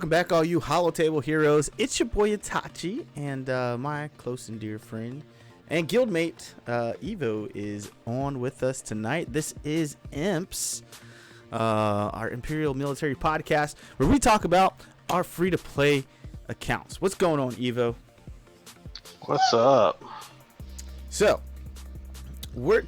welcome back, all you Holotable heroes. It's your boy Itachi, and my close and dear friend and guildmate Evo is on with us tonight. This is IMPS, our Imperial Military Podcast, where we talk about our free-to-play accounts. What's going on, Evo? What's up? So,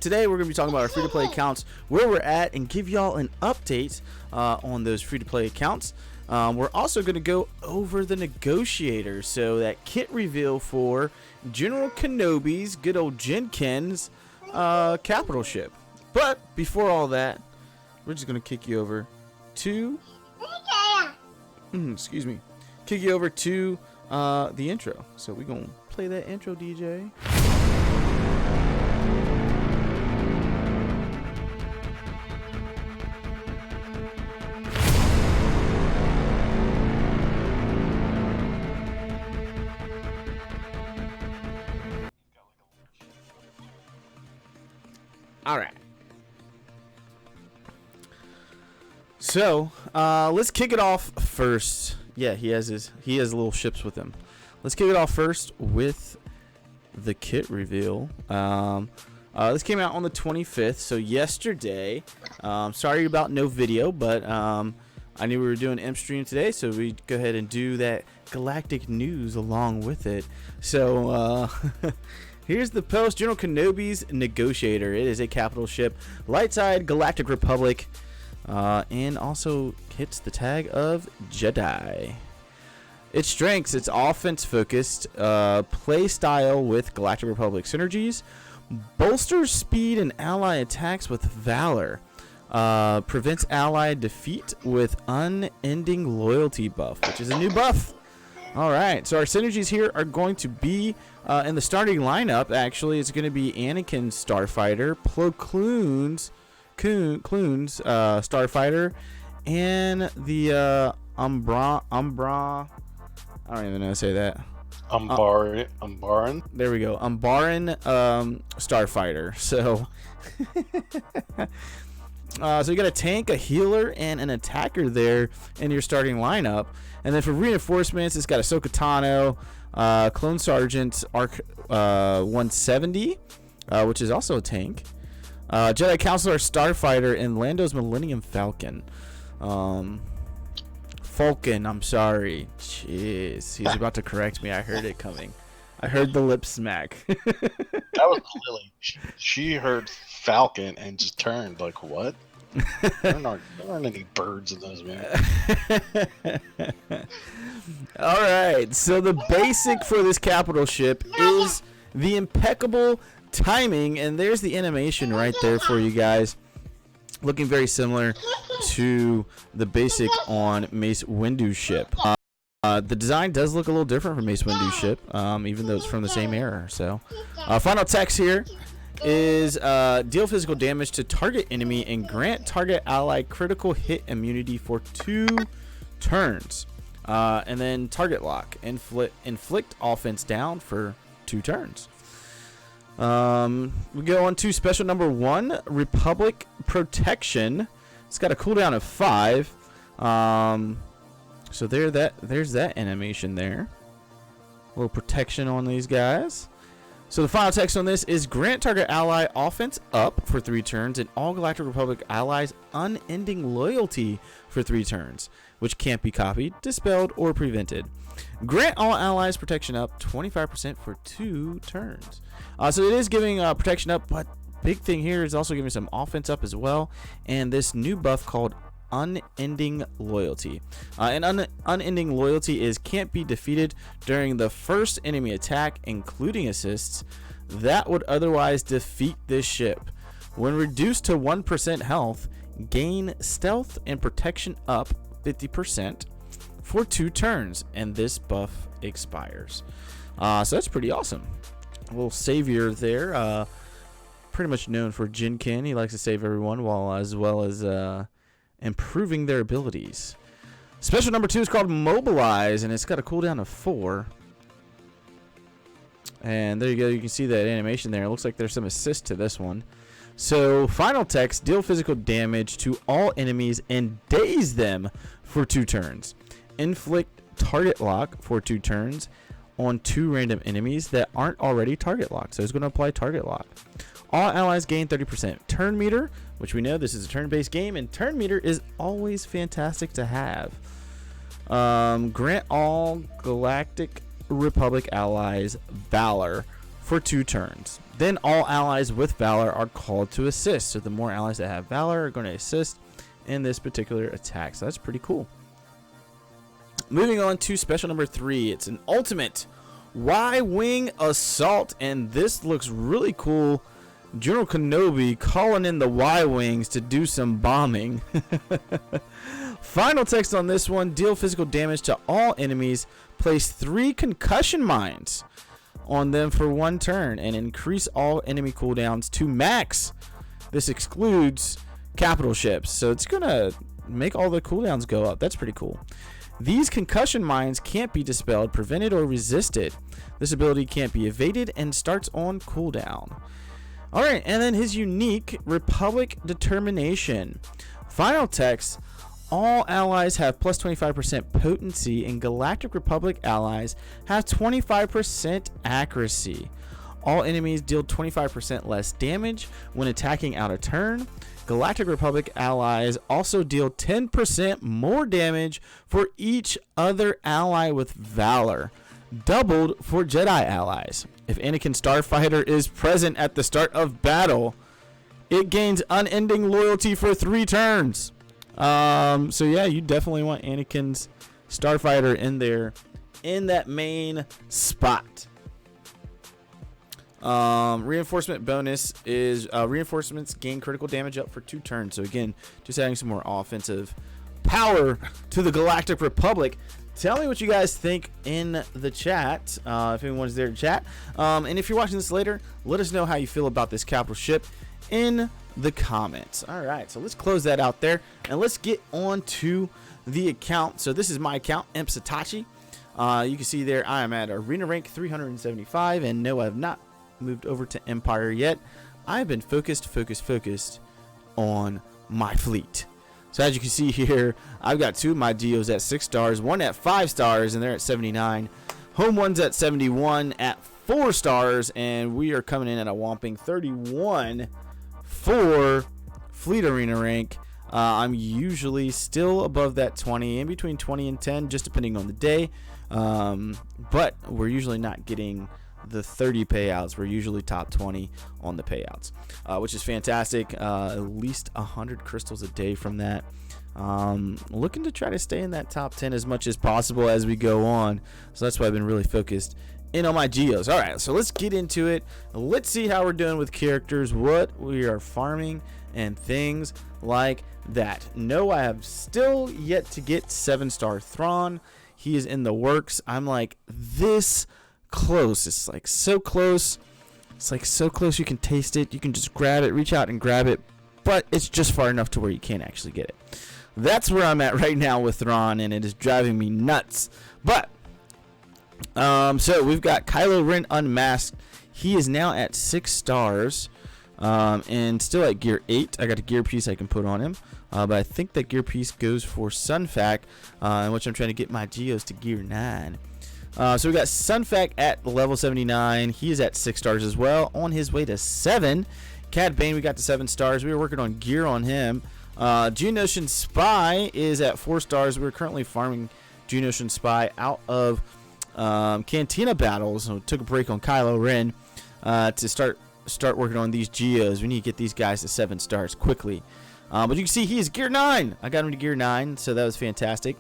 today we're going to be talking about our free-to-play accounts, where we're at, and give y'all an update on those free-to-play accounts. We're also going to go over the Negotiator, so that kit reveal for General Kenobi's good old Jinken's capital ship. But before all that, we're just going to kick you over to kick you over to the intro. So we're going to play that intro, DJ. All right. So, let's kick it off first. Yeah, he has little ships with him. Let's kick it off first with the kit reveal. This came out on the 25th, so yesterday. Sorry about no video, but I knew we were doing imp stream today, so we go ahead and do that galactic news along with it. So, here's the post. General Kenobi's Negotiator. It is a capital ship, light side Galactic Republic, and also hits the tag of Jedi. Its strengths: it's offense focused, play style with Galactic Republic synergies, bolsters speed and ally attacks with valor, prevents ally defeat with unending loyalty buff, which is a new buff. Alright, so our synergies here are going to be in the starting lineup. Actually, it's going to be Anakin Starfighter, Plo Koon's Starfighter, and the Umbra. I don't even know how to say that. Umbaran. There we go. Umbaran Starfighter. So, so you got a tank, a healer, and an attacker there in your starting lineup. And then for reinforcements, it's got Ahsoka Tano, Clone Sergeant Arc 170, which is also a tank, Jedi Counselor Starfighter, and Lando's Millennium Falcon. Falcon, I'm sorry. Jeez, he's about to correct me. I heard it coming. I heard the lip smack. That was Lily. She heard Falcon and just turned like, what? There aren't any birds in those, man. Alright, so the basic for this capital ship is the impeccable timing, and there's the animation right there for you guys. Looking very similar to the basic on Mace Windu's ship. The design does look a little different from Mace Windu's ship, even though it's from the same era. So, final text here is deal physical damage to target enemy and grant target ally critical hit immunity for 2 turns. And then target lock. Inflict offense down for 2 turns. We go on to special number 1, Republic Protection. It's got a cooldown of 5. So there's that animation there. A little protection on these guys. So the final text on this is grant target ally offense up for 3 turns and all Galactic Republic allies unending loyalty for 3 turns, which can't be copied, dispelled, or prevented. Grant all allies protection up 25% for 2 turns. So it is giving protection up, but big thing here is also giving some offense up as well, and this new buff called Unending Loyalty. And Unending Loyalty is can't be defeated during the first enemy attack, including assists, that would otherwise defeat this ship. When reduced to 1% health, gain stealth and protection up 50% for 2 turns, and this buff expires. So that's pretty awesome. A little savior there. Pretty much known for Jinken. He likes to save everyone as well as improving their abilities. Special number 2 is called Mobilize, and it's got a cooldown of 4. And there you go. You can see that animation there. It looks like there's some assist to this one. So, final text, deal physical damage to all enemies and daze them for 2 turns. inflict target lock for 2 turns on 2 random enemies that aren't already target locked. So it's going to apply target lock. All allies gain 30% turn meter, which we know this is a turn-based game, and turn meter is always fantastic to have. Grant all Galactic Republic allies Valor for 2 turns. Then all allies with Valor are called to assist. So the more allies that have Valor are going to assist in this particular attack. So that's pretty cool. Moving on to special number 3. It's an ultimate Y-Wing assault, and this looks really cool. General Kenobi calling in the Y-Wings to do some bombing. Final text on this one: deal physical damage to all enemies, place 3 concussion mines on them for 1 turn, and increase all enemy cooldowns to max. This excludes capital ships, so it's gonna make all the cooldowns go up. That's pretty cool. These concussion mines can't be dispelled, prevented, or resisted. This ability can't be evaded and starts on cooldown. Alright, and then his unique Republic Determination. Final text: all allies have plus 25% potency, and Galactic Republic allies have 25% accuracy. All enemies deal 25% less damage when attacking out of turn. Galactic Republic allies also deal 10% more damage for each other ally with Valor, doubled for Jedi allies. If Anakin Starfighter is present at the start of battle, it gains unending loyalty for 3 turns. So yeah, you definitely want Anakin's Starfighter in there, in that main spot. Reinforcement bonus is reinforcements gain critical damage up for 2 turns. So again, just adding some more offensive power to the Galactic Republic. Tell me what you guys think in the chat, if anyone's there to chat. And if you're watching this later, let us know how you feel about this capital ship in the comments. All right, so let's close that out there, and let's get on to the account. So this is my account, IMPS Itachi. You can see there I am at arena rank 375, and no, I have not moved over to Empire yet. I've been focused on my fleet. So as you can see here, I've got 2 of my Geos at 6 stars, 1 at 5 stars, and they're at 79. Home one's at 71 at 4 stars, and we are coming in at a whopping 31 for fleet arena rank. I'm usually still above that 20, in between 20 and 10, just depending on the day. But we're usually not getting the 30 payouts. We're usually top 20 on the payouts, which is fantastic. At least 100 crystals a day from that. Looking to try to stay in that top 10 as much as possible as we go on. So that's why I've been really focused in on my Geos. All right, so let's get into it. Let's see how we're doing with characters, what we are farming, and things like that. No, I have still yet to get 7-star Thrawn. He is in the works. I'm like this close. It's like so close. It's like so close you can taste it. You can just grab it, reach out and grab it, but it's just far enough to where you can't actually get it. That's where I'm at right now with Thrawn, and it is driving me nuts. But so we've got Kylo Ren unmasked. He is now at 6 stars, and still at gear 8. I got a gear piece I can put on him, but I think that gear piece goes for Sunfac, in which I'm trying to get my Geos to gear 9. So we got Sunfac at level 79. He is at 6 stars as well, on his way to 7. Cad Bane, we got to 7 stars. We were working on gear on him. Geonosian Spy is at 4 stars. We're currently farming Geonosian Spy out of Cantina Battles. So took a break on Kylo Ren to start working on these Geos. We need to get these guys to 7 stars quickly. But you can see he is gear 9. I got him to gear 9, so that was fantastic.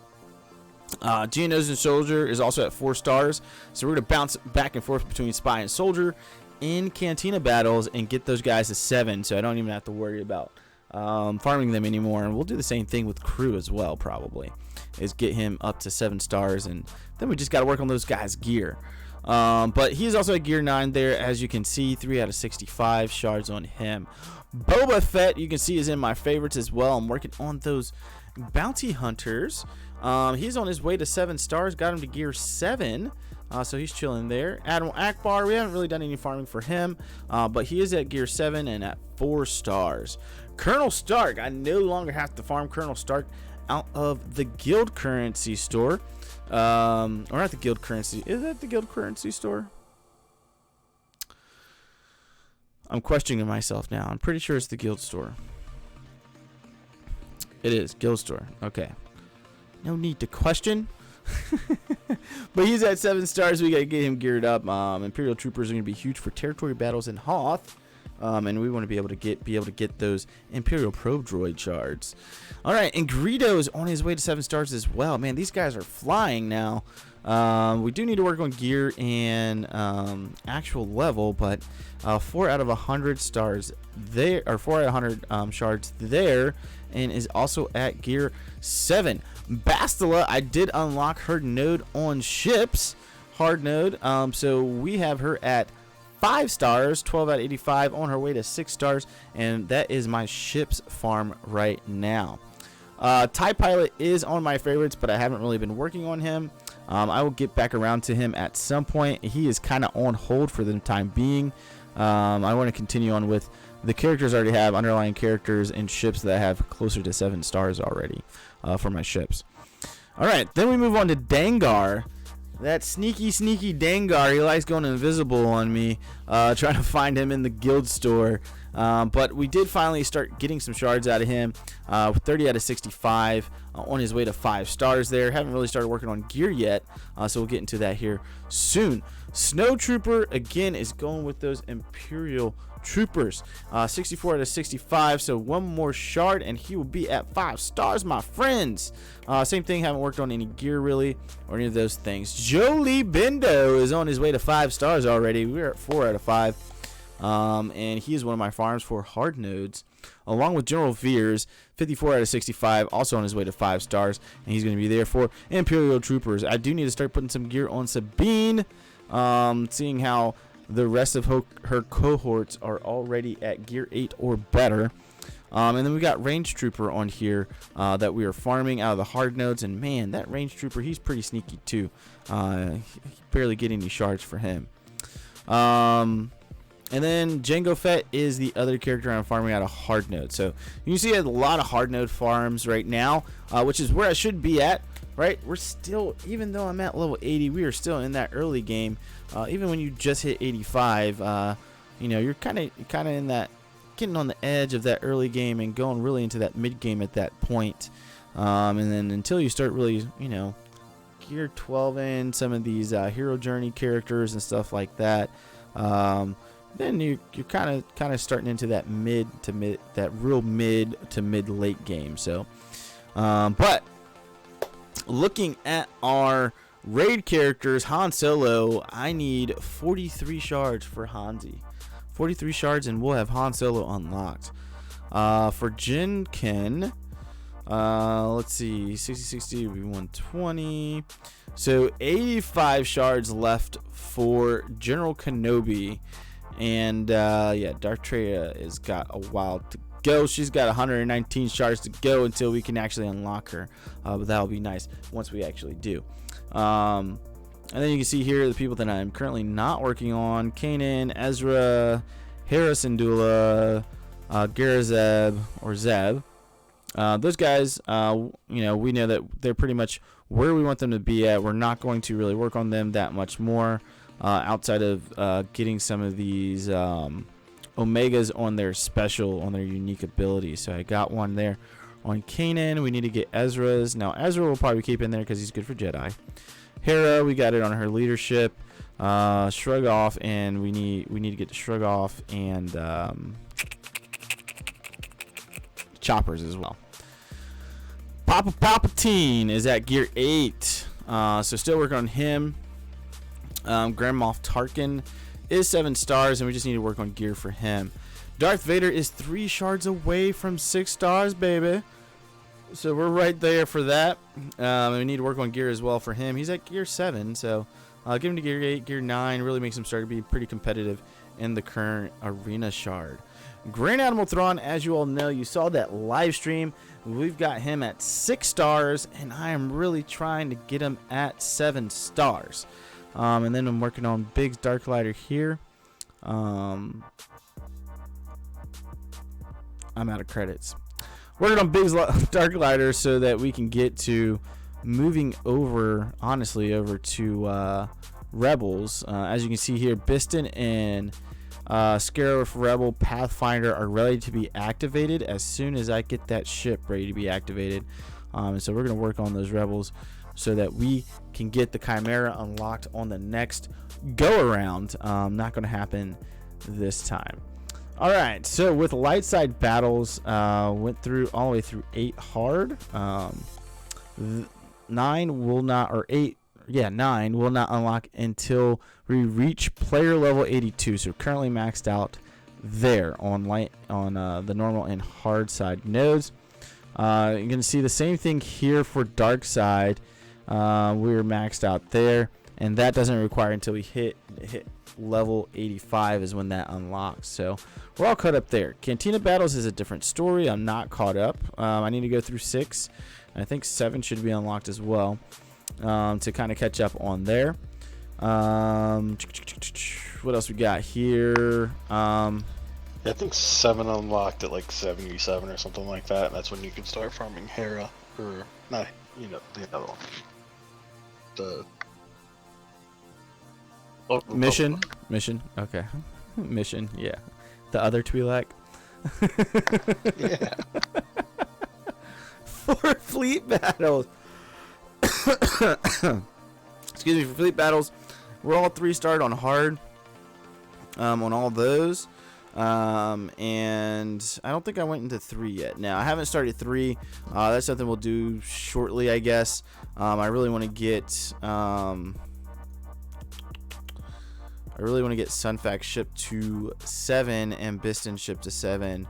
Geonosian Soldier is also at 4 stars. So we're going to bounce back and forth between Spy and Soldier in Cantina Battles and get those guys to 7, so I don't even have to worry about farming them anymore. And we'll do the same thing with Crew as well, probably, is get him up to 7 stars, and then we just got to work on those guys' gear. But he's also at gear 9 there, as you can see, 3 out of 65 shards on him. Boba Fett, you can see, is in my favorites as well. I'm working on those bounty hunters. He's on his way to 7 stars, got him to gear 7. So he's chilling there. Admiral Ackbar, we haven't really done any farming for him, but he is at gear 7 and at 4 stars. Colonel Stark, I no longer have to farm Colonel Stark out of the guild currency store. Or not the guild currency. Is that the guild currency store? I'm questioning myself now. I'm pretty sure it's the guild store. It is guild store. Okay. No need to question. But he's at 7 stars. We gotta get him geared up. Imperial troopers are gonna be huge for territory battles in Hoth. And we want to be able to get those Imperial probe droid shards. All right, and Greedo is on his way to 7 stars as well. Man, these guys are flying now. We do need to work on gear and actual level, but 4 out of 100 stars there, or 4 out of 100 shards there, and is also at gear 7. Bastila, I did unlock her node on ships, hard node. So we have her at 5 stars, 12 out of 85, on her way to 6 stars, and that is my ship's farm right now. TIE Pilot is on my favorites, but I haven't really been working on him. I will get back around to him at some point. He is kind of on hold for the time being. I want to continue on with the characters I already have, underlying characters and ships that I have closer to 7 stars already for my ships. All right, then we move on to Bhangarh. That sneaky Bhangarh, he likes going invisible on me, trying to find him in the guild store. But we did finally start getting some shards out of him, 30 out of 65, on his way to 5 stars there. Haven't really started working on gear yet, so we'll get into that here soon. Snow Trooper, again, is going with those Imperial Troopers, 64 out of 65, so 1 more shard and he will be at 5 stars, my friends. Same thing, haven't worked on any gear really or any of those things. Jolie Bindo is on his way to 5 stars already. We're at 4 out of 5, and he is one of my farms for hard nodes, along with General Veers, 54 out of 65, also on his way to 5 stars, and he's going to be there for Imperial Troopers. I do need to start putting some gear on Sabine, seeing how the rest of her cohorts are already at gear 8 or better. And then we got Range Trooper on here that we are farming out of the hard nodes. And man, that Range Trooper, he's pretty sneaky too. Barely get any shards for him. And then Jango Fett is the other character I'm farming out of hard node. So you can see I have a lot of hard node farms right now, which is where I should be at. Right, we're still, even though I'm at level 80, we are still in that early game. Even when you just hit 85, you know, you're kind of in that, getting on the edge of that early game and going really into that mid game at that point. And then until you start really, you know, gear 12 in some of these hero journey characters and stuff like that, then you're kind of starting into that real mid to mid late game. So, but looking at our raid characters, Han Solo, I need 43 shards for Hanzi. 43 shards and we'll have Han Solo unlocked. For Jin Ken, let's see, 60 would be 120. So 85 shards left for General Kenobi. And yeah, Darth Vader has got a while to go. She's got 119 shards to go until we can actually unlock her, but that'll be nice once we actually do. And then you can see here the people that I'm currently not working on: Kanan, Ezra, Hera Syndulla, Garazeb or Zeb. Those guys, you know, we know that they're pretty much where we want them to be at. We're not going to really work on them that much more, outside of getting some of these Omegas on their special, on their unique abilities. So I got one there on Kanan. We need to get Ezra's. Now Ezra will probably keep in there because he's good for Jedi. Hera, we got it on her leadership. Shrug off, and we need to get to Shrug off and choppers as well. Papa Palpatine is at gear 8, so still working on him. Grand Moff Tarkin is 7 stars, and we just need to work on gear for him. Darth Vader is 3 shards away from 6 stars, baby. So we're right there for that. And we need to work on gear as well for him. He's at gear 7, so give him to gear 8, gear 9. Really makes him start to be pretty competitive in the current arena shard. Grand Admiral Thrawn, as you all know, you saw that live stream. We've got him at 6 stars, and I am really trying to get him at 7 stars. And then I'm working on Biggs Dark Lighter here. I'm out of credits. working on big dark gliders so that we can get to moving over, honestly, over to Rebels. As you can see here, Biston and Scarif Rebel Pathfinder are ready to be activated as soon as I get that ship ready to be activated. And so we're going to work on those Rebels so that we can get the Chimera unlocked on the next go around. Not going to happen this time. All right, so with light side battles, went through all the way through 8 hard. 9 will not, or 8, yeah, 9 will not unlock until we reach player level 82. So currently maxed out there on the normal and hard side nodes. You're gonna see the same thing here for dark side. We're maxed out there, and that doesn't require until we hit level 85 is when that unlocks. So we're all caught up there. Cantina Battles is a different story. I'm not caught up. I need to go through 6. I think 7 should be unlocked as well, to kind of catch up on there. What else we got here? I think 7 unlocked at like 77 or something like that. That's when you can start farming Hera, or not, the other one. The Mission, okay. Mission, yeah. The other Twi'lek. Yeah. For fleet battles. Excuse me, for fleet battles, we're all 3-starred on hard. On all those. And I don't think I went into 3 yet. Now, I haven't started 3. That's something we'll do shortly, I guess. I really want to get Sunfax shipped to 7 and Biston shipped to 7.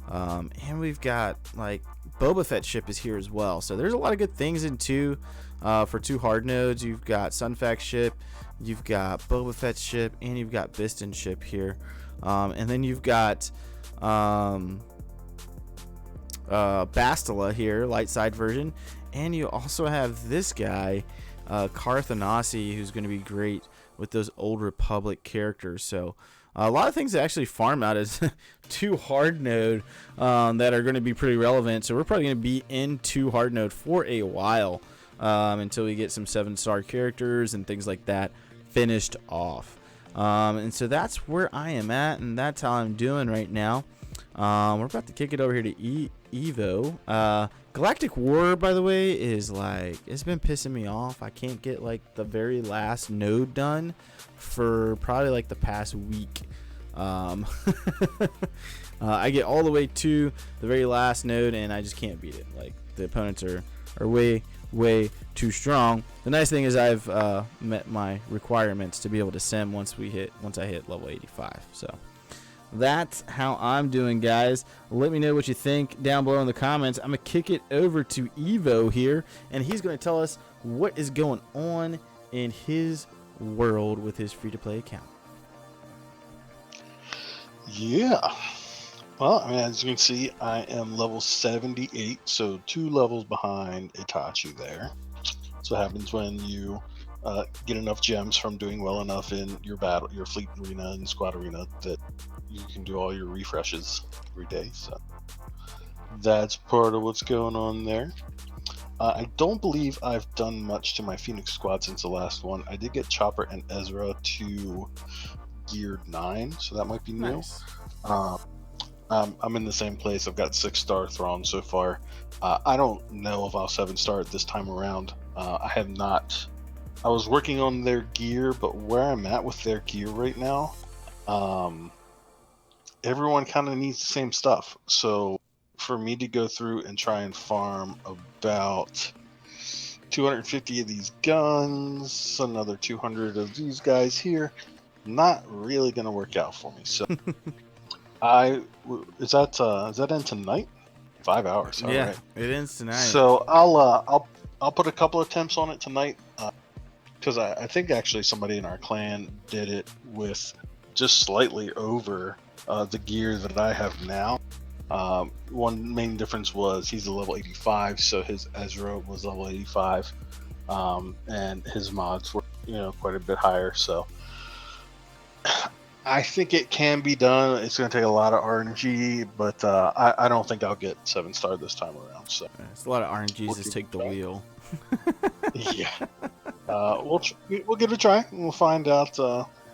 And we've got like Boba Fett ship is here as well. So there's a lot of good things in 2 for 2 hard nodes. You've got Sunfax ship, you've got Boba Fett ship, and you've got Biston ship here. And then you've got Bastila here, light side version, and you also have this guy, Carthanasi, who's going to be great with those Old Republic characters. So a lot of things that actually farm out as 2 hard node that are going to be pretty relevant. So we're probably going to be in 2 hard node for a while until we get some 7-star characters and things like that finished off. And so that's where I am at, and that's how I'm doing right now. We're about to kick it over here to Evo. Galactic War, by the way, is like, it's been pissing me off. I can't get like the very last node done for probably like the past week. I get all the way to the very last node and I just can't beat it. Like, the opponents are way too strong. The nice thing is I've met my requirements to be able to sim once I hit level 85. So that's how I'm doing, guys. Let me know what you think down below in the comments. I'm gonna kick it over to Evo here, and he's gonna tell us what is going on in his world with his free-to-play account. Yeah. Well, I mean, as you can see, I am level 78, so 2 levels behind Itachi there. So what happens when you get enough gems from doing well enough in your fleet arena and squad arena that you can do all your refreshes every day. So that's part of what's going on there. I don't believe I've done much to my Phoenix squad since the last one. I did get Chopper and Ezra to gear 9, so that might be new. Nice. I'm in the same place. I've got 6-star Thrawn so far. I don't know if I'll 7-star it this time around. I have not. I was working on their gear, but where I'm at with their gear right now, everyone kind of needs the same stuff. So for me to go through and try and farm about 250 of these guns, another 200 of these guys here, not really going to work out for me. So is that in tonight? 5 hours. All yeah, right. It ends tonight. So I'll put a couple attempts on it tonight, because I think actually somebody in our clan did it with just slightly over the gear that I have now. One main difference was he's a level 85, so his Ezra was level 85, and his mods were quite a bit higher. So I think it can be done. It's going to take a lot of RNG, but I don't think I'll get 7-star this time around. So It's a lot of RNGs. we'll Just give it take the a try. wheel. Yeah. We'll give it a try. And we'll find out.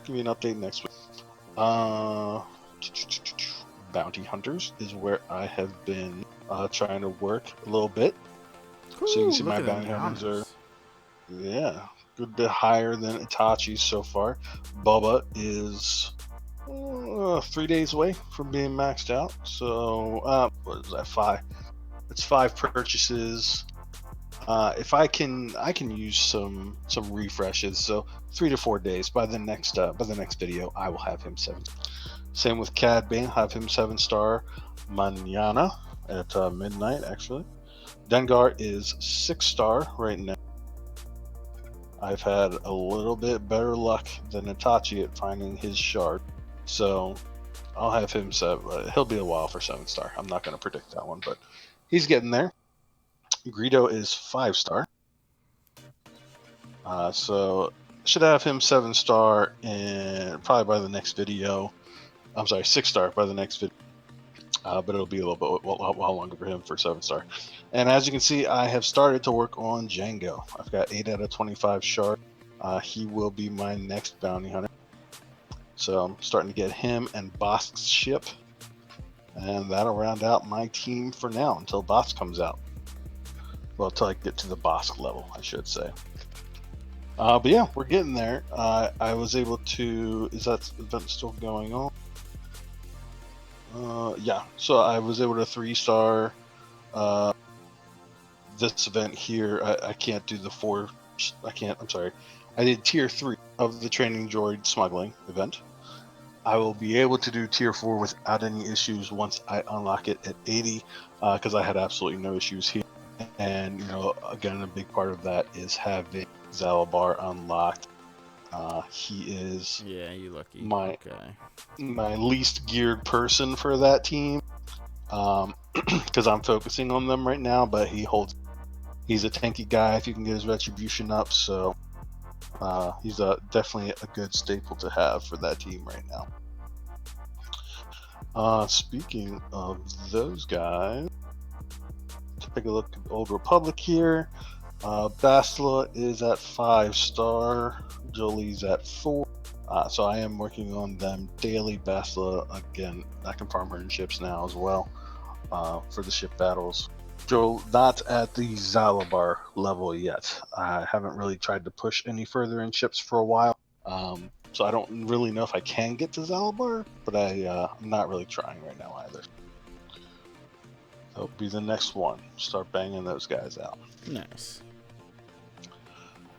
Give you an update next week. Bounty Hunters is where I have been trying to work a little bit. Ooh, So you can see look my at them Bounty Hunters are, honors. yeah, good bit higher than Itachi's so far. Bubba is 3 days away from being maxed out. So what is that? 5? It's 5 purchases. If I can use some refreshes. So 3 to 4 days. By the next video, I will have him 7. Same with Cad Bane, have him 7-star mañana at midnight. Actually, Dengar is 6-star right now. I've had a little bit better luck than Itachi at finding his shard, so I'll have him 7. He'll be a while for 7-star. I'm not going to predict that one, but he's getting there. Greedo is 5-star. So should have him 7-star and probably by the next video. I'm sorry, 6-star by the next video. But it'll be a little bit while longer for him for 7-star. And as you can see, I have started to work on Django. I've got 8 out of 25 shards. He will be my next bounty hunter. So I'm starting to get him and Bosk's ship. And that'll round out my team for now until Bosk comes out. Well, until I get to the Bosk level, I should say. But yeah, we're getting there. I was able to... Is that event still going on? Yeah, so I was able to 3-star this event here. I can't do the 4. I'm sorry. I did tier 3 of the training droid smuggling event. I will be able to do tier 4 without any issues once I unlock it at 80, because I had absolutely no issues here. And again, a big part of that is having Zalabar unlocked. He is you lucky. My least geared person for that team, because I'm focusing on them right now. But he's a tanky guy if you can get his retribution up. So he's definitely a good staple to have for that team right now. Speaking of those guys, take a look at Old Republic here. Bastila is at 5-star. Jolie's at 4. So I am working on them daily. Bastila, again, I can farm her in ships now as well for the ship battles. Joel, not at the Zalabar level yet. I haven't really tried to push any further in ships for a while. So I don't really know if I can get to Zalabar, but I'm not really trying right now either. That'll be the next one. Start banging those guys out. Nice.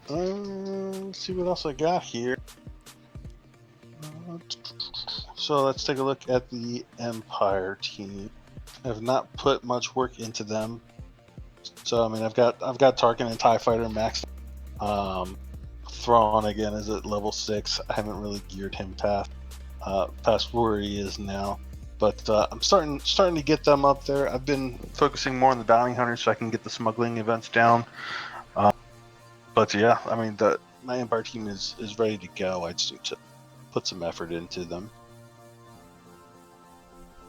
Let's see what else I got here. So let's take a look at the Empire team. I have not put much work into them. So I mean, I've got Tarkin and TIE Fighter maxed. Thrawn again is at level 6. I haven't really geared him past where he is now. But I'm starting to get them up there. I've been focusing more on the bounty hunters so I can get the smuggling events down. But yeah, I mean, my Empire team is ready to go. I just need to put some effort into them.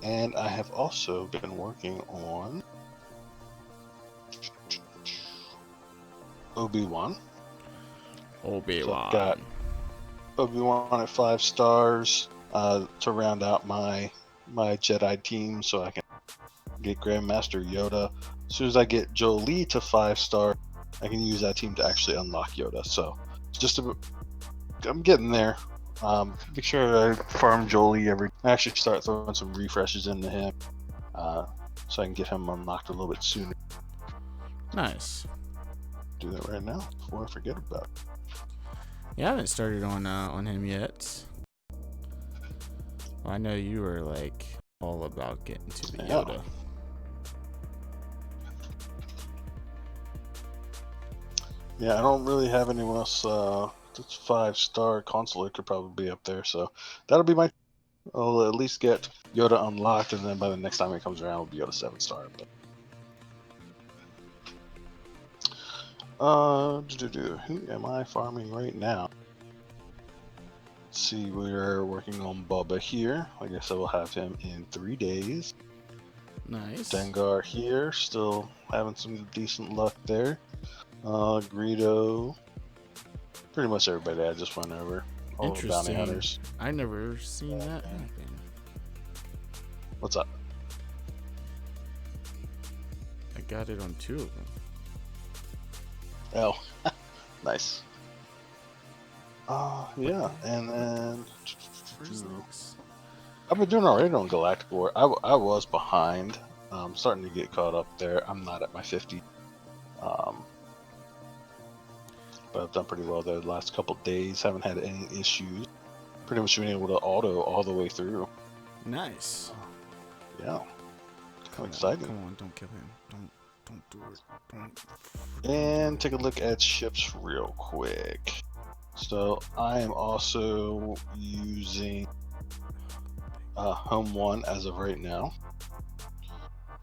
And I have also been working on Obi-Wan. So I've got Obi-Wan at 5 stars to round out my Jedi team, so I can get Grandmaster Yoda. As soon as I get Jolie to 5-star, I can use that team to actually unlock Yoda. So I'm getting there. Make sure I farm Jolie I actually start throwing some refreshes into him, so I can get him unlocked a little bit sooner. Nice. Do that right now before I forget about it. Yeah, I haven't started on him yet. Well, I know you were like all about getting to the Yoda. Yeah, I don't really have anyone else. That's 5-star. Consulate could probably be up there, so that'll be my. I'll at least get Yoda unlocked, and then by the next time it comes around, it'll be Yoda 7-star. Who am I farming right now? Let's see, we're working on Boba here. Like I said, we'll have him in 3 days. Nice. Bhangarh here, still having some decent luck there. Greedo, pretty much everybody I just went over. All the bounty hunters. I never seen that happen. What's up? I got it on 2 of them. Oh, nice. Yeah, and then I've been doing alright on Galactic War. I was behind. I'm starting to get caught up there. I'm not at my 50. But I've done pretty well there the last couple days. Haven't had any issues. Pretty much been able to auto all the way through. Nice. Yeah. Kind of exciting. Come on, don't kill him. Don't do it. Don't. And take a look at ships real quick. So I am also using Home 1 as of right now.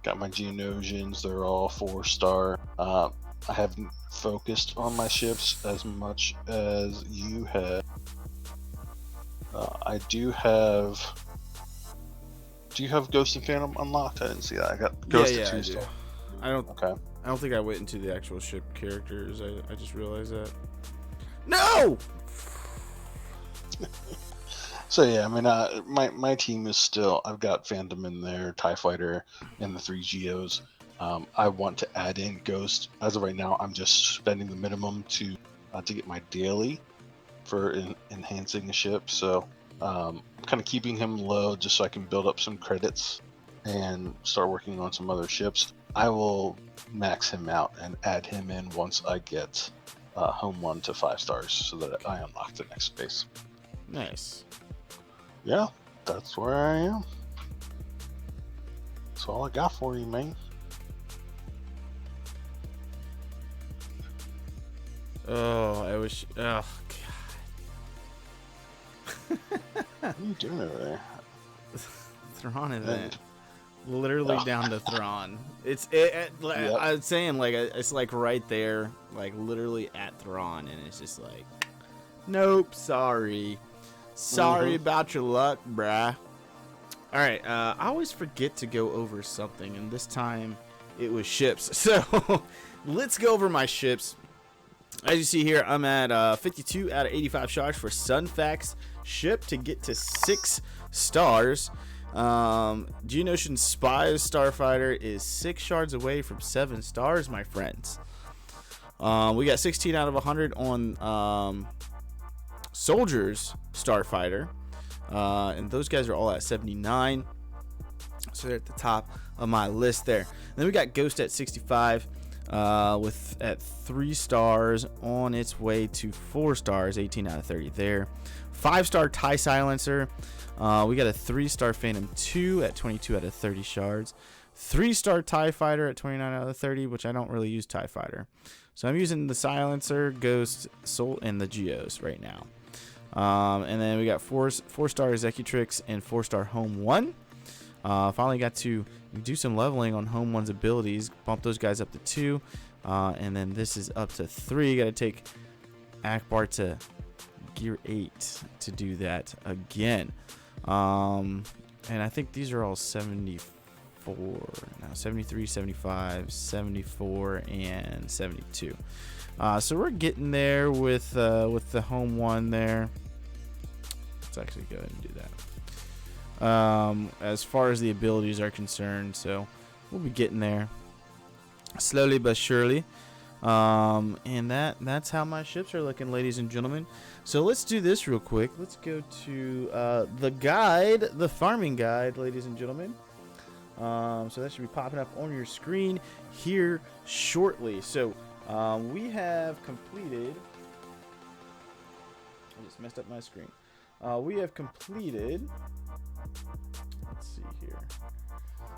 Got my Geonosians, they're all 4-star. I haven't focused on my ships as much as you have. I do have. Do you have Ghost and Phantom unlocked? I didn't see that. I got Ghost yeah, and 2-star. I don't. Okay. I don't think I went into the actual ship characters. I just realized that. No. So yeah, I mean, my team is still. I've got Phantom in there, TIE Fighter, and the 3 Geos. I want to add in Ghost. As of right now, I'm just spending the minimum to get my daily for enhancing the ship. So kind of keeping him low just so I can build up some credits and start working on some other ships. I will max him out and add him in once I get Home 1 to 5 stars so that I unlock the next space. Nice. Yeah, that's where I am. That's all I got for you, man. Oh, I wish. Oh, God. What are you doing over there? Thrawn event. Literally down to Thrawn. Yep. I was saying, like, it's like right there, like literally at Thrawn, and it's just like, nope, sorry. Sorry about your luck, bruh. All right, I always forget to go over something, and this time it was ships. So let's go over my ships. As you see here, I'm at 52 out of 85 shards for Sunfax ship to get to 6 stars. Geonosian Spies Starfighter is 6 shards away from 7 stars, my friends. We got 16 out of 100 on Soldiers Starfighter, and those guys are all at 79, so they're at the top of my list there. And then we got Ghost at 65 at 3 stars, on its way to 4 stars, 18 out of 30 there. 5-star TIE Silencer, we got a 3-star Phantom 2 at 22 out of 30 shards. 3-star TIE Fighter at 29 out of 30, which I don't really use TIE Fighter, so I'm using the Silencer, Ghost, Soul, and the Geos right now. And then we got 4-star Executrix and 4-star Home 1. Finally got to do some leveling on Home 1's abilities, bump those guys up to 2, and then this is up to 3. Got to take Ackbar to Gear 8 to do that again. And I think these are all 74 now, 73, 75, 74, and 72. So we're getting there with the Home 1 there. Let's actually go ahead and do that. As far as the abilities are concerned, so we'll be getting there slowly but surely. And that's how my ships are looking, ladies and gentlemen. So let's do this real quick. Let's go to the guide, the farming guide, ladies and gentlemen. So that should be popping up on your screen here shortly. So we have completed. I just messed up my screen. We have completed. Let's see here.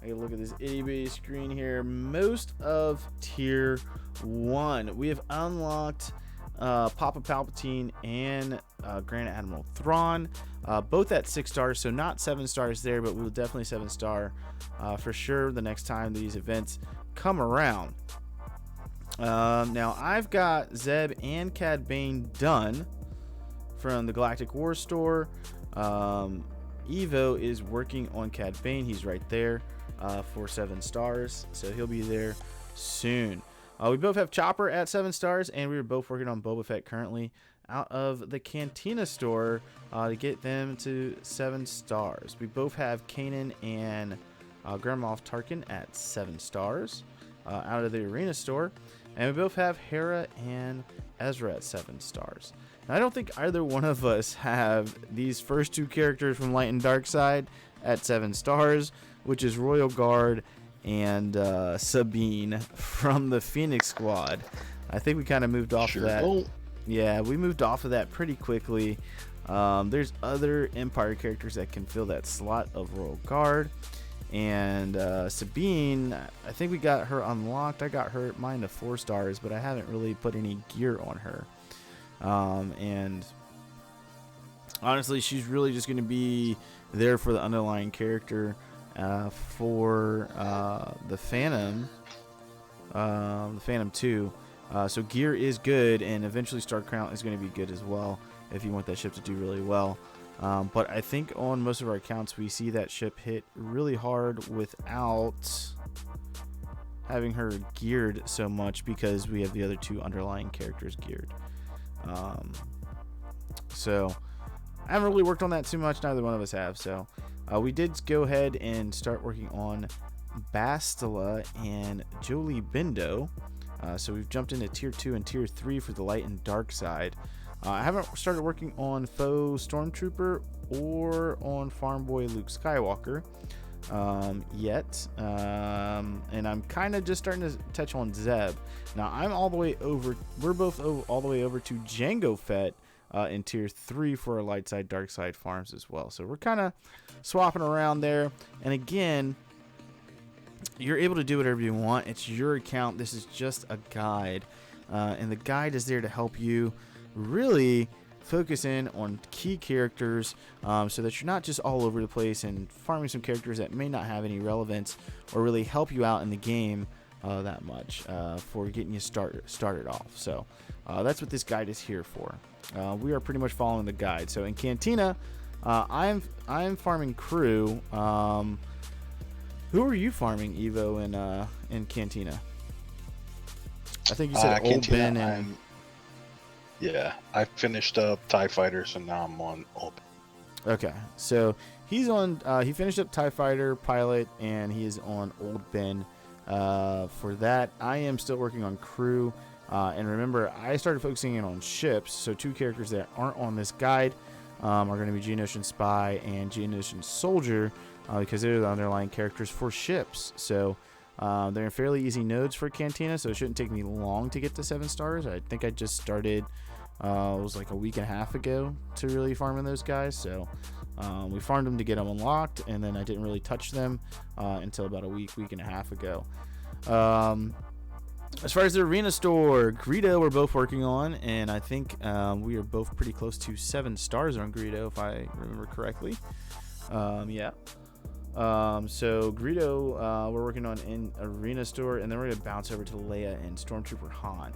I gotta look at this itty bitty screen here. Most of tier 1. We have unlocked Papa Palpatine and Grand Admiral Thrawn, both at 6 stars, so not 7 stars there, but we will definitely 7-star for sure the next time these events come around. Now I've got Zeb and Cad Bane done from the Galactic War store. Evo is working on Cad Bane. He's right there for 7 stars, so he'll be there soon. We both have Chopper at 7 stars, and we are both working on Boba Fett currently out of the Cantina store to get them to 7 stars. We both have Kanan and Grand Moff Tarkin at 7 stars out of the Arena store, and we both have Hera and Ezra at 7 stars. Now, I don't think either one of us have these first 2 characters from Light and Dark Side at 7 stars, which is Royal Guard and Sabine from the Phoenix Squad. I think we kind of moved off of that. Don't. Yeah, we moved off of that pretty quickly. There's other Empire characters that can fill that slot of Royal Guard. And Sabine, I think we got her unlocked. I got her mine to 4 stars, but I haven't really put any gear on her. And honestly, she's really just going to be there for the underlying character for the Phantom 2. So gear is good, and eventually Star Crown is going to be good as well if you want that ship to do really well. But I think on most of our accounts, we see that ship hit really hard without having her geared so much because we have the other 2 underlying characters geared. So I haven't really worked on that too much. Neither one of us have. So we did go ahead and start working on Bastila and Jolie Bindo. So we've jumped into tier 2 and tier 3 for the light and dark side. I haven't started working on Faux Stormtrooper or on Farm Boy Luke Skywalker yet. And I'm kind of just starting to touch on Zeb. Now I'm all the way over. We're both all the way over to Jango Fett in tier 3 for our light side, dark side farms as well. So we're kind of swapping around there. And again, you're able to do whatever you want. It's your account. This is just a guide. And the guide is there to help you really focus in on key characters so that you're not just all over the place and farming some characters that may not have any relevance or really help you out in the game that much for getting you started off. So that's what this guide is here for. We are pretty much following the guide. So in Cantina, I'm farming crew. Who are you farming, Evo, in Cantina? I think you said Old Ben and... Yeah, I finished up TIE Fighter, so now I'm on Old Ben. Okay, so he's on... he finished up TIE Fighter Pilot, and he is on Old Ben. For that, I am still working on crew. And remember, I started focusing in on ships, so 2 characters that aren't on this guide are going to be Geonosian Spy and Geonosian Soldier, because they're the underlying characters for ships. So they're in fairly easy nodes for Cantina, so it shouldn't take me long to get to 7 stars. I think I just started, it was like a week and a half ago to really farming those guys. So we farmed them to get them unlocked, and then I didn't really touch them until about a week and a half ago. As far as the Arena store, Greedo we're both working on, and I think we are both pretty close to 7 stars on Greedo, if I remember correctly. Yeah. So Greedo we're working on in Arena store, and then we're gonna bounce over to Leia and Stormtrooper Han.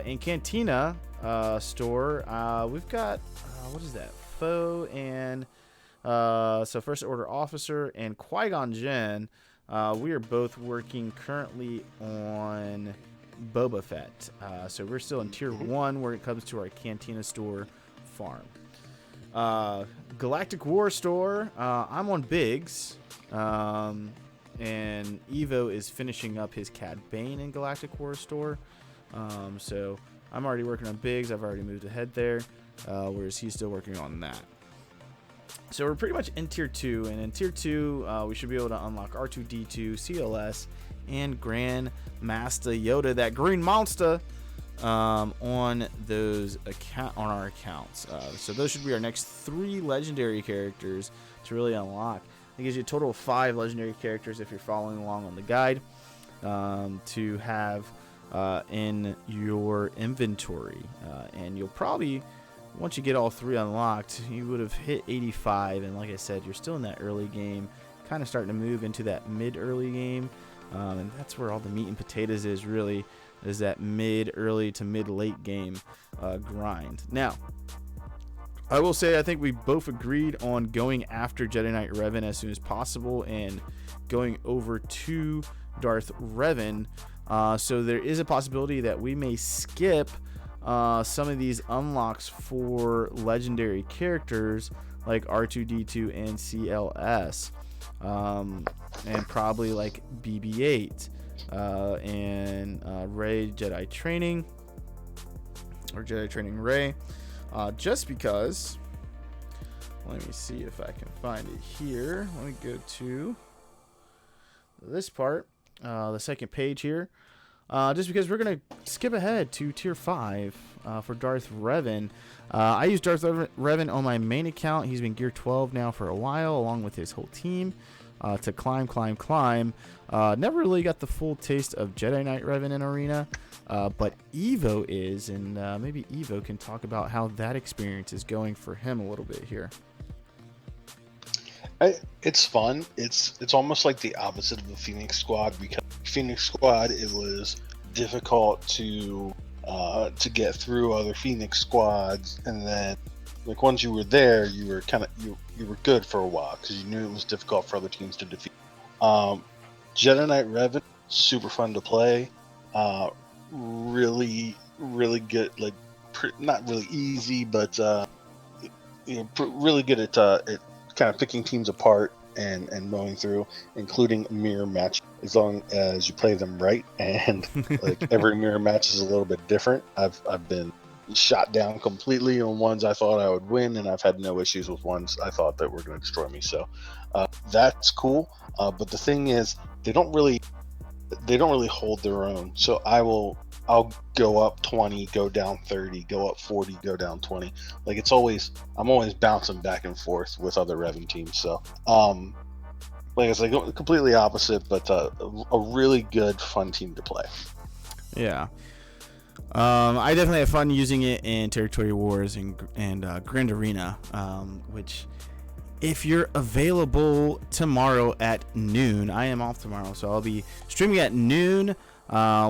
In Cantina store, we've got what is that? Foe and so First Order Officer and Qui-Gon Jinn. We are both working currently on Boba Fett. So we're still in tier 1 where it comes to our Cantina store farm. Galactic War store, I'm on Biggs, and Evo is finishing up his Cad Bane in Galactic War store. So I'm already working on Biggs. I've already moved ahead there, whereas he's still working on that. So we're pretty much in tier 2, and in tier 2 we should be able to unlock R2-D2, CLS, and Grand Master Yoda, that green monster, on our accounts. So those should be our next 3 legendary characters to really unlock. It gives you a total of 5 legendary characters if you're following along on the guide to have in your inventory, and you'll probably, once you get all 3 unlocked, you would have hit 85, and like I said, you're still in that early game, kind of starting to move into that mid-early game, and that's where all the meat and potatoes is that mid-early to mid-late game grind. Now, I will say I think we both agreed on going after Jedi Knight Revan as soon as possible and going over to Darth Revan. So there is a possibility that we may skip some of these unlocks for legendary characters like R2-D2 and CLS, and probably like BB-8 and Rey Jedi Training, or Jedi Training Rey, just because. Let me see if I can find it here. Let me go to this part, the second page here. Just because we're going to skip ahead to Tier 5 for Darth Revan. I use Darth Revan on my main account. He's been Gear 12 now for a while, along with his whole team, to climb. Never really got the full taste of Jedi Knight Revan in Arena, but Evo is, and maybe Evo can talk about how that experience is going for him a little bit here. It's fun. It's almost like the opposite of the Phoenix Squad, because Phoenix Squad, it was difficult to get through other Phoenix Squads, and then like once you were there, you were you were good for a while because you knew it was difficult for other teams to defeat. Jedi Knight Revan, super fun to play. Really good. Like not really easy, but really good at kind of picking teams apart and going through, including mirror match, as long as you play them right. And like every mirror match is a little bit different. I've been shot down completely on ones I thought I would win, and I've had no issues with ones I thought that were going to destroy me. So that's cool. But the thing is, they don't really hold their own. So I'll go up 20, go down 30, go up 40, go down 20. Like I'm always bouncing back and forth with other Revan teams. So, like it's like completely opposite, but a really good, fun team to play. Yeah. I definitely have fun using it in Territory Wars and Grand Arena, which, if you're available tomorrow at noon, I am off tomorrow, so I'll be streaming at noon,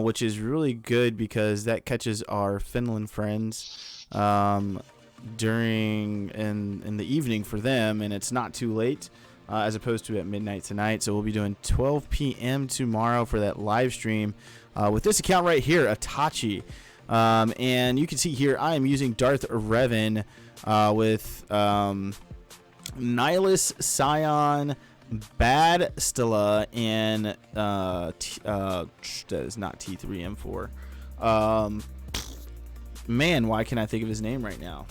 which is really good because that catches our Finland friends during in the evening for them, and it's not too late, as opposed to at midnight tonight. So we'll be doing 12 p.m. tomorrow for that live stream with this account right here, Itachi. And you can see here I am using Darth Revan with Nihilus, Scion, Bad Stella, and that is not T3M4. Man, why can't I think of his name right now?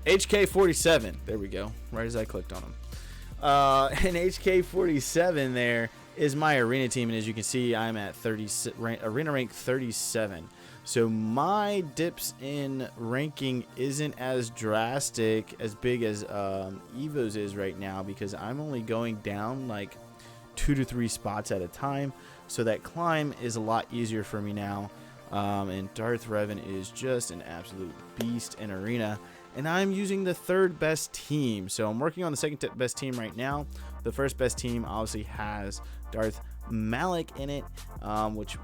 HK47. There we go. Right as I clicked on him. And HK47 there is my arena team, and as you can see, I'm at arena rank 37. So my dips in ranking isn't as drastic, as big as Evo's is right now, because I'm only going down like 2 to 3 spots at a time. So that climb is a lot easier for me now. And Darth Revan is just an absolute beast in arena. And I'm using the 3rd best team. So I'm working on the 2nd best team right now. The 1st best team obviously has Darth Malik in it, which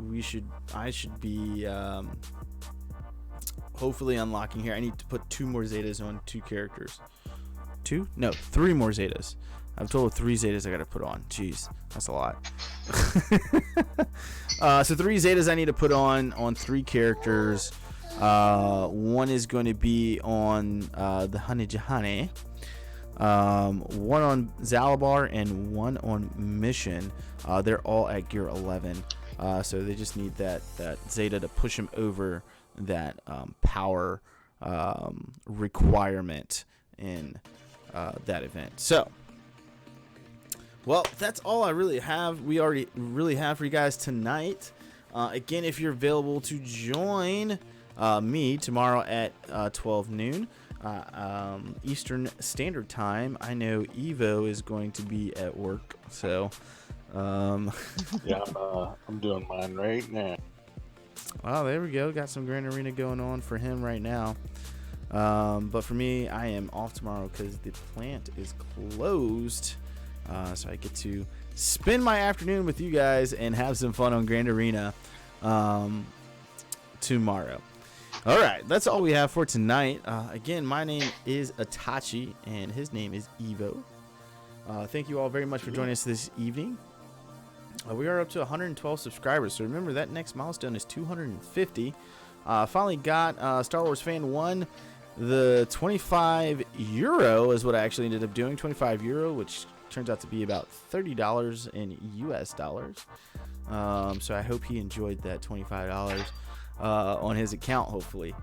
I should be hopefully unlocking here. I need to put 2 more Zetas on 2 characters. 2? No, 3 more Zetas. I'm told 3 Zetas I gotta put on. Jeez, that's a lot. So 3 Zetas I need to put on 3 characters. One is going to be on the Honey Jahane, one on Zalabar, and one on Mission. They're all at Gear 11, so they just need that Zeta to push them over that power requirement in that event. So, well, that's all I really have. We already really have for you guys tonight. Again, if you're available to join me tomorrow at 12 noon Eastern Standard Time, I know Evo is going to be at work, so yeah, I'm doing mine right now. Oh, there we go. Got some Grand Arena going on for him right now. But for me, I am off tomorrow because the plant is closed. So I get to spend my afternoon with you guys and have some fun on Grand Arena tomorrow. All right, that's all we have for tonight. Again, my name is Itachi, and his name is Evo. Thank you all very much for joining us this evening. We are up to 112 subscribers, so remember that next milestone is 250. Finally got Star Wars Fan 1. The 25 euro is what I actually ended up doing. 25 euro, which turns out to be about $30 in US dollars. So I hope he enjoyed that $25 on his account, hopefully.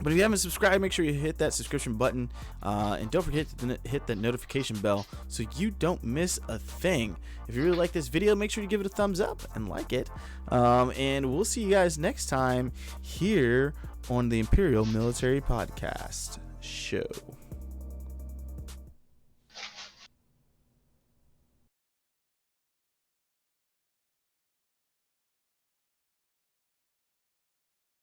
But if you haven't subscribed, make sure you hit that subscription button, and don't forget to hit that notification bell so you don't miss a thing. If you really like this video, make sure you give it a thumbs up and like it. And we'll see you guys next time here on the Imperial Military Podcast Show.